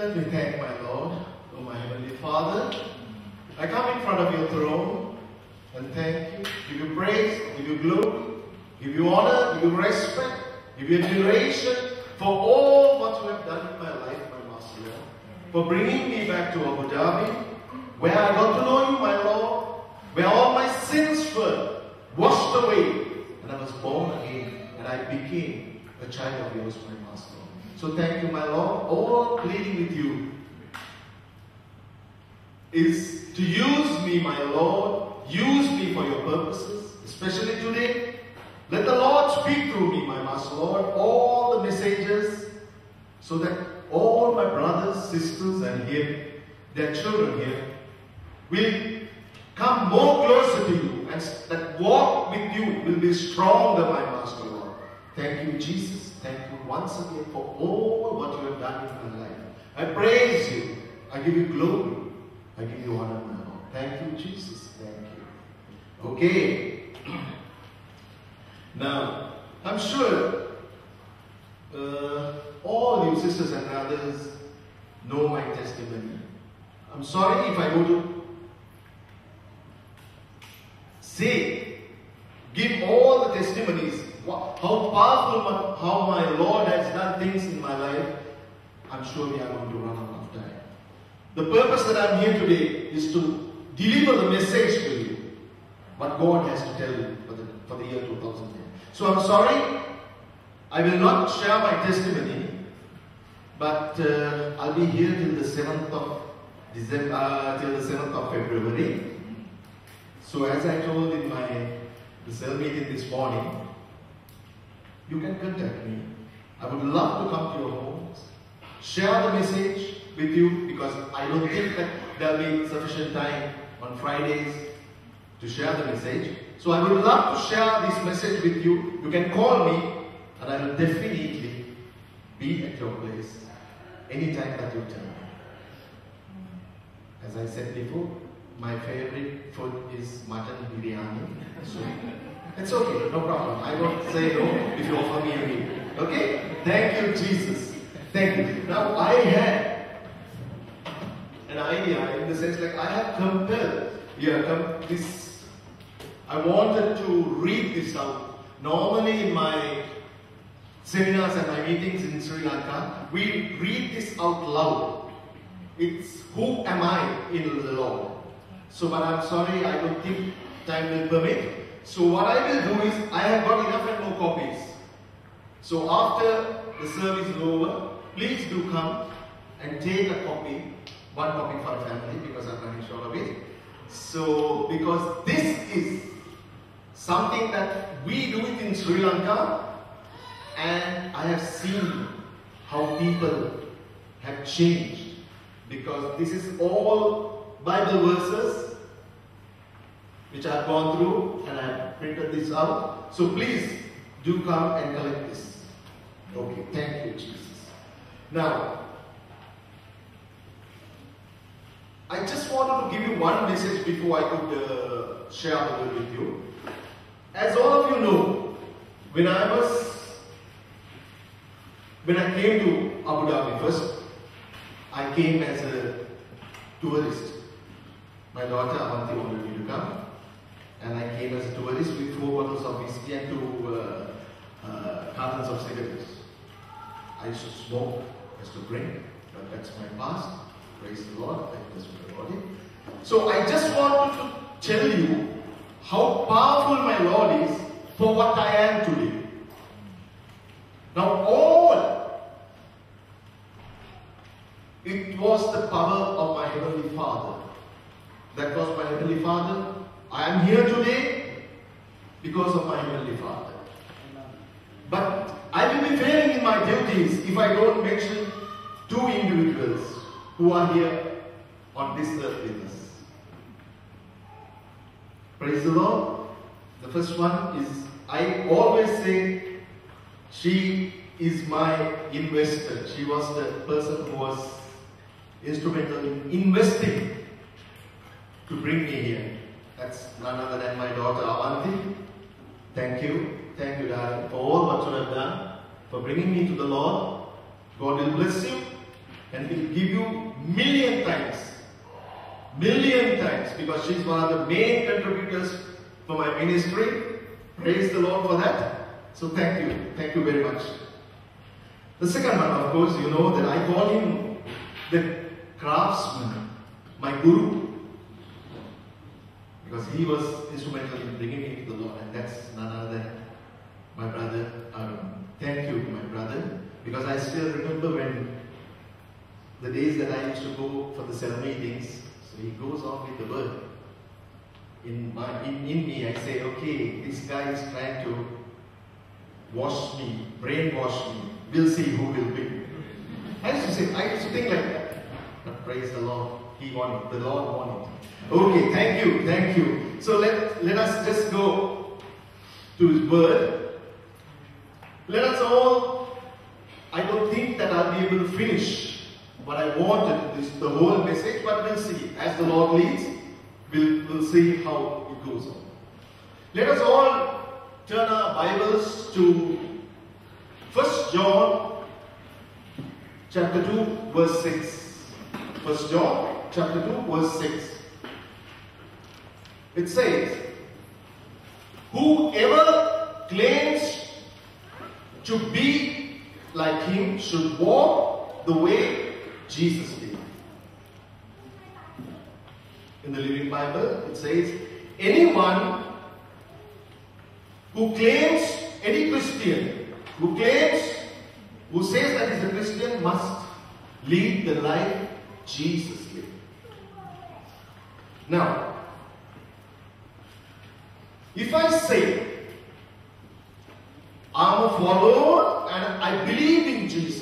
Let me thank my Lord, oh my Heavenly Father. I come in front of your throne and thank you, give you praise, give you glory, give you honor, give you respect, give you admiration for all what you have done in my life, my Master Lord. For bringing me back to Abu Dhabi, where I got to know you, my Lord, where all my sins were washed away, and I was born again, and I became a child of yours, my Master. So thank you, my Lord. All pleading with you is to use me, my Lord. Use me for your purposes, especially today. Let the Lord speak through me, my Master Lord, all the messages, so that all my brothers, sisters, and here, their children here, will come more closer to you, and that walk with you will be stronger, my Master Lord. Thank you, Jesus. Thank you once again for all what you have done in my life. I praise you. I give you glory. I give you honor, my Lord. Thank you, Jesus. Thank you. Okay. Now, I'm sure all you sisters and brothers know my testimony. I'm sorry if I go to give all the testimonies, how powerful, how my Lord has done things in my life. I'm sure we are going to run out of time. The purpose that I'm here today is to deliver the message to you, what God has to tell you for the year 2010. So I'm sorry, I will not share my testimony, but I'll be here till the 7th of December, till the 7th of February. So as I told in the cell meeting this morning, you can contact me. I would love to come to your homes, share the message with you, because I don't think that there will be sufficient time on Fridays to share the message. So I would love to share this message with you. You can call me and I will definitely be at your place anytime that you tell me. As I said before, my favorite food is mutton biryani. So it's okay, no problem. I won't say no if you offer me a meal. Okay? Thank you, Jesus. Thank you. Now I had an idea in the sense like I have compelled. I wanted to read this out. Normally in my seminars and my meetings in Sri Lanka, we read this out loud. It's who am I in the Lord? So, but I'm sorry, I don't think time will permit. So what I will do is, I have got enough and more copies. So after the service is over, please do come and take a copy, one copy for a family, because I'm running short of it. So, because this is something that we do it in Sri Lanka, and I have seen how people have changed, because this is all Bible verses which I have gone through, and I have printed this out. So please do come and collect this. Okay, thank you, Jesus. Now, I just wanted to give you one message before I could share the word with you. As all of you know, when I came to Abu Dhabi first, I came as a tourist. My daughter Avanti wanted me to come, and I came as a tourist with 4 bottles of whiskey and 2 cartons of cigarettes. I used to smoke, I used to drink, but that's my past. Praise the Lord, I bless my body. So I just wanted to tell you how powerful my Lord is for what I am today. Now it was the power of my Heavenly Father. That was my Heavenly Father. I am here today because of my Heavenly Father. But I will be failing in my duties if I don't mention 2 individuals who are here on this earth with us. Praise the Lord. The first one is, I always say, she is my investor. She was the person who was instrumental in investing to bring me here. That's none other than my daughter Avanti. Thank you, darling, for all what you have done, for bringing me to the Lord. God will bless you. and He'll give you million times. Million times, because she's one of the main contributors for my ministry. Praise the Lord for that. So thank you. Thank you very much. The second one, of course, you know that I call him the craftsman, my guru, because he was instrumental in bringing me to the Lord, and that's none other than my brother Arun. Thank you, my brother, because I still remember when the days that I used to go for the cell meetings. So he goes on with the word. In me, I say, okay, this guy is trying to wash me, brainwash me. We'll see who will win. I used to think like that. But praise the Lord, He won it. The Lord won it. Okay, thank you. So let us just go to His word. Let us all, I don't think that I'll be able to finish what I wanted, the whole message, but we'll see. As the Lord leads, we'll see how it goes on. Let us all turn our Bibles to 1 John chapter 2 verse 6. 1 John chapter 2 verse 6. It says, whoever claims to be like Him should walk the way Jesus did. In the Living Bible, it says, anyone who claims, any Christian who says that he's a Christian must lead the life Jesus lived. Now, if I say I'm a follower and I believe in Jesus,